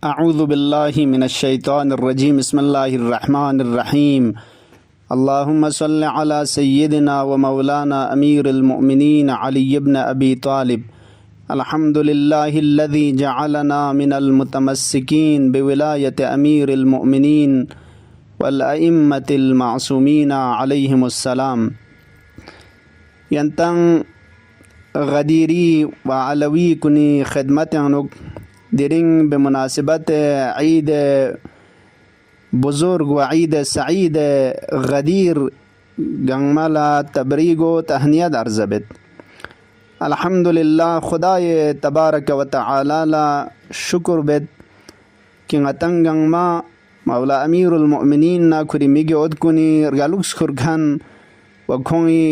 अऊज़ु बिल्लाहि मिनश्शैतानिर्रजीम बिस्मिल्लाहिर्रहमानिर्रहीम अल्लाहुम्मा सल्लि अला सय्यिदिना व मौलाना अमीरुल मुअमिनीन अली इब्न अबी तालिब अल्हम्दुलिल्लाहिल्लज़ी जअलना मिनल मुतमस्सिकीन बिविलायति अमीरिल मुअमिनीन वल अइम्मतिल मासूमीन अलैहिमुस्सलाम। यंतंग गदीरी व अलवी कुनी खिदमत अनुक दिरिंग बेमुनासिबत ईद बुज़ुर्ग व ईद सईद गदीर गंगमला तबरीगो तहनियत अर्ज़बित। अल्हम्दुलिल्लाह खुदाए तबारक व तआला शुक्र बित कि गतंगंगमा मौला अमीरुल मुअमिनीन ना खुरी मिगे ओद कुनी रगलुक्स खुरखन व खोई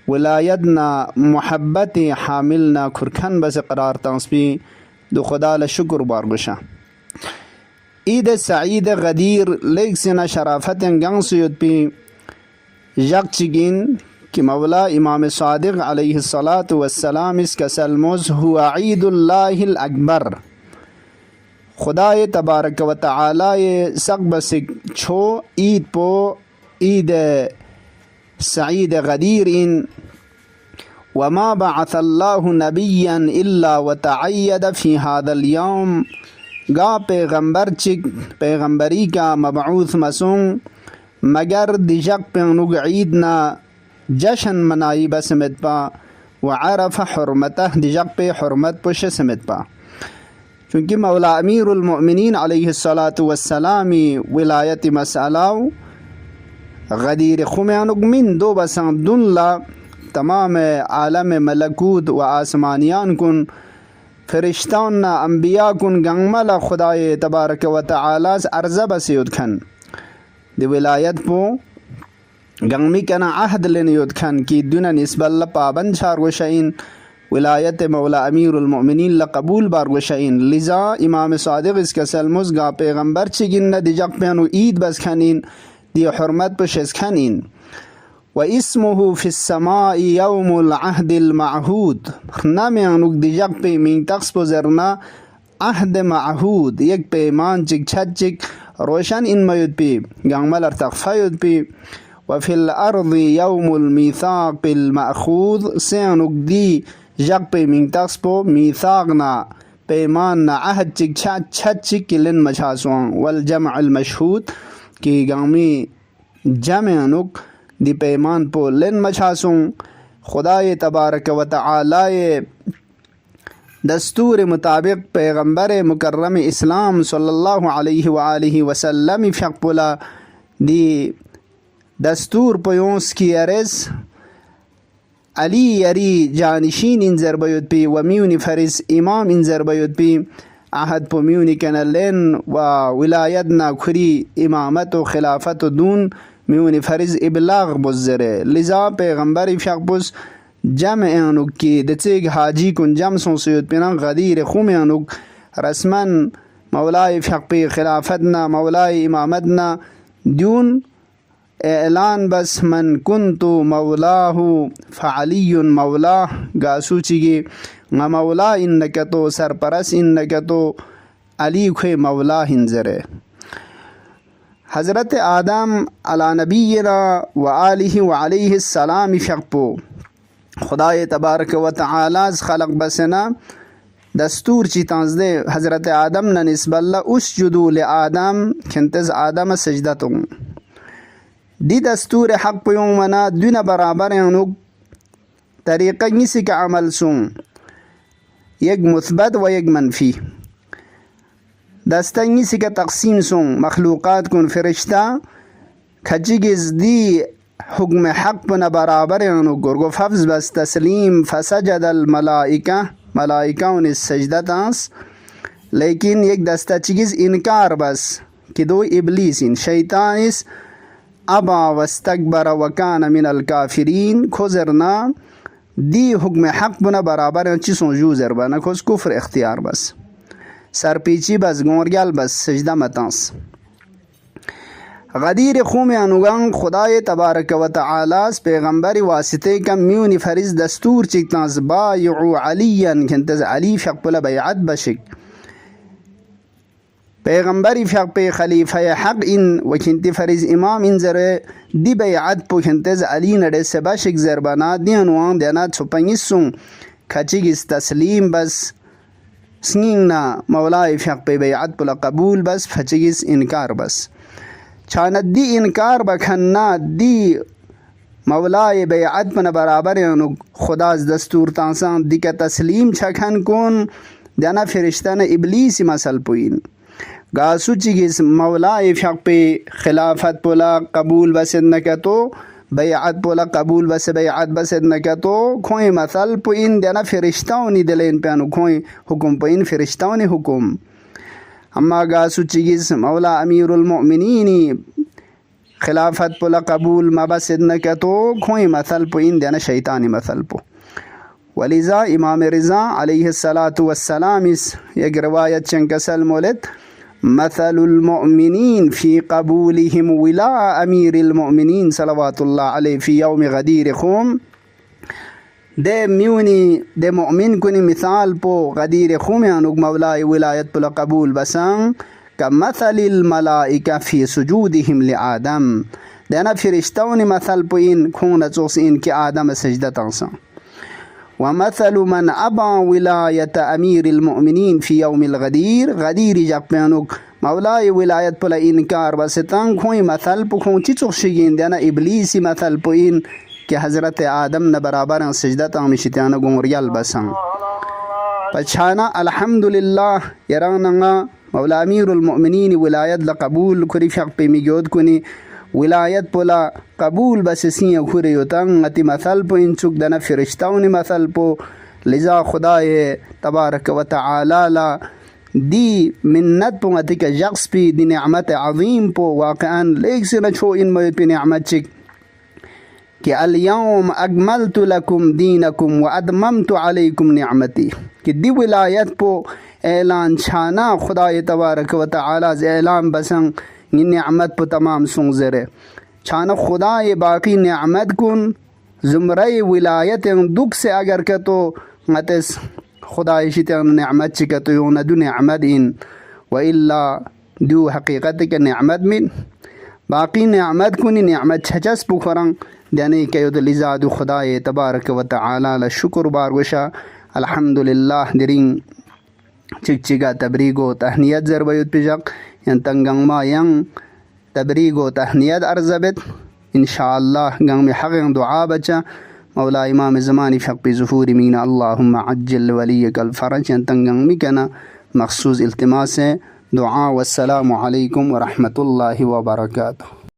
विलायत ना मोहब्बत हामिल ना खुरखन बस करार तंसबी दो खुदा ला शुक्र बारगुशा। ईद सईद गदीर लेक सिना शराफत गंग सुयुद पी यकचिगिन कि मौला इमाम सादिक अलैहिस्सलातु वस्सलाम इसका सलमोज हुआ ईदुल्लाहिल अकबर। खुदाए तबारक व तआला ये सक बसिक छो ईद पो ईद सईद गदीर इन वमा बअसल्लाहु नबिय्यन इल्ला व तअय्यद फी हादल यौम। गा पैगंबर चिक पैगंबरी का मबऊस मसूंग मगर दिशक पेनुग ईद ना जशन मनाई बसमत पा व अरफ हुर्मतह दिशक पे हुर्मत पुश समित पा। चूँकि मौला अमीरुल मुअमिनीन अलैहिस्सलातु वस्सलामी विलायत मसलाओ गदीर खुमेनुग मिन दो बसंग दुल्ला तमाम आलम मलकूत व आसमानियान कुन फरिश्तान ना अम्बिया कुन गंगमला खुदाए तबारक व तआला अर्ज़ बसियुद खन दि विलायत पो गंगमी कना अहद लेन युद खन की दुना निस्बल्ला पाबंद शार वशइन विलायत मौला अमीरुल मुअमिनीन ला कबूल बार वशइन। लिजा इमाम सादिक इसका सलमुज गा पैगंबर चिगिन न दिजक पेनु ईद बस खनिन दि हुर्मत पुशस खनिन व इस्मुहु फिस समाई यौमुल अहदिल माहूद। नाम अनुक दिजक पे मिन तक्स पुजरना अहद माहूद एक पैमान चिक छत चिक रोशन इन मयुद पे गंगमल अर्तफ़युद पे व फिल अर्दी यौमुल मीसाक़िल माखूद से अनुक दी जक पे मिन तक्स पो मीसाक़ना पैमान ना अहद चिक छत चिक किलन मछासुआं वल जमअल मशहूद की गंगमी जम अनुक दी पैमान पो लन मछासुं। खुदाए तबारक व तआला दस्तूर मुताबिक पैगंबर मुकर्रम इस्लाम सल्लल्लाहु अलैहि व आलिहि वसल्लम फ़क़पुला दी दस्तूर पयोंस की अरस अली यरी जानशीन इन ज़रबयुद पी व म्यूनि फरिस इमाम इन ज़रबयुद पी आहद पो म्यूनि कनलेन व विलायत ना खुरी इमामत व खिलाफत दून म्यूनि फरिज इबलाग बुज़रे। लिजा पैगंबर फ़क़पुस जम अनुक की दचेग हाजी कुन जम सोसयुद पिना गदीर खुम अनुक रस्मन मौलाए फ़क़पी खिलाफत ना मौलाए इमामत ना दून ऐलान बस मन कुन्तु मौलाहु फ़अलियुन मौला गासूचिगी न मौला इन्नका तो सरपरस इन्नका तो अली खे मौला हिंजरे। हज़रत आदम अला नबीना व आलिहि व अलैहिस्सलाम फ़क़पो खुदाए तबारक व तआला खलक बसना दस्तूर ची तांजदे हज़रत आदम न निस्बल्ला उसजुदू ले आदम खिंतज आदम सजदा तुम दी दस्तूर हक पयों मना दुना बराबर अनुक तरीक़ा निसी का अमल सुं एक मुस्बत व एक मनफी दस्तंगी सी का तकसीम सुं मखलूक़ात कुन फ़रिश्ता खचिगिज़ दी हुक्म हक पना बराबर अनु गुरगो फफ्ज़ बस तस्लीम फसजदल मलाइका मलाइका उन सजदा तांस लेकिन एक दस्ता चिगिज़ इनकार बस कि दो इबलीस इन शैतान इस अबा वस्तकबर वकान मिनल काफिरीन खोजरना दी हुक्म हक पना बराबर चिसों जूज़र बना खोज कुफ्र इख्तियार बस सरपीची बस गोरगल बस सजदा मतांस। गदीर खुम अनुगंग खुदाए तबारक व तआला पैगंबर वास्ते का म्यूनि फरिज दस्तूर चिकतांस बायउ अलियन खिंतज अली फ़क़पुला बैअत बशिक پیغمبری فیق پی خلیفه حق این وکنتی فریز امام این زره دی بیعت پو کنتز علی نده سباشک زربانا دی انوان دینا چپنگیسون کچیگیس تسلیم بس سنگنا مولای فیق پی بیعت پولا قبول بس فچیگیس انکار بس چاند دی انکار بکھنا دی مولای بیعت پن برابر یعنی خدا از دستور تانسان دی که تسلیم چکن کن دینا فرشتن ابلیسی مسل پوین گاسو چیگیس مولای فیق پی خلافت پولا قبول بسد نکتو بیعت پولا قبول بس بیعت بسد نکتو کوئی مثل پوین دینا فرشتاونی دلین پیانو کوئی حکم پوین فرشتاونی حکم اما گاسو چیگیس مولا امیر المؤمنینی خلافت پولا قبول ما بسد نکتو کوئی مثل پوین دینا شیطانی مثل پو ولذا امام رضا علیہ الصلاة والسلام اس یک روایت چنکسل مولد مثل المؤمنين في قبولهم ولاء أمير المؤمنين صلوات الله عليه في يوم غدير خوم ده ميوني ده مؤمن كوني مثال بو غدير خوم يعني مولاي ولاية بلا قبول بسان كمثل الملائكة في سجودهم لآدم ده أنا فرشتوني مثل بو إن كون توسين كي آدم سجدة تنسان ومثل من أبى ولاية أمير المؤمنين في يوم الغدير غدير جاكبيانوك مولاي ولاية بلا إنكار بستان كوي مثل بو كون تيچوخشيگين دينا إبليسي مثل بو إن كي حضرت آدم نبرابر سجدة تامشتيانا گونريال بسان پچھانا الحمدلله يرانا مولا أمير المؤمنين ولاية لقبول كري فيق بميجود كوني ولایت پولا قبول بس سین خوری یوتن اتی مثل پو انچوک دنا فرشتاونی مثل پو لذا خدای تبارک و تعالی لا دی منت پو اتی که جغس پی دی نعمت عظیم پو واقعا لیک سنا چھو ان موید پی نعمت چک کہ اليوم اکملت لکم دینکم و ادممت علیکم نعمتی کہ دی ولایت پو اعلان چھانا خدای تبارک و تعالی اعلان بسن نعمت پو تمام سنگزره چانا خدای باقی نعمت کن زمره ولایت دوک سے اگر که تو متس خدای شیطان نعمت چی که تو یون دو نعمت این و الا دو حقیقت که نعمت من باقی نعمت کنی نعمت چچس بخورن یعنی که یود لزادو خدای تبارک و تعالی لشکر بارگوشا الحمدلله درین چک چگا تبریگو تهنیت زربیوت پیجاق ين تنغن ما ين تبريغو تهنيات أرزبت إن شاء الله غن حقن دعاء بچا مولا إمام زماني فق بزفور مين اللهم عجل وليك الفرج ين تنغن مكنا مخصوص التماس دعاء والسلام عليكم ورحمة الله وبركاته.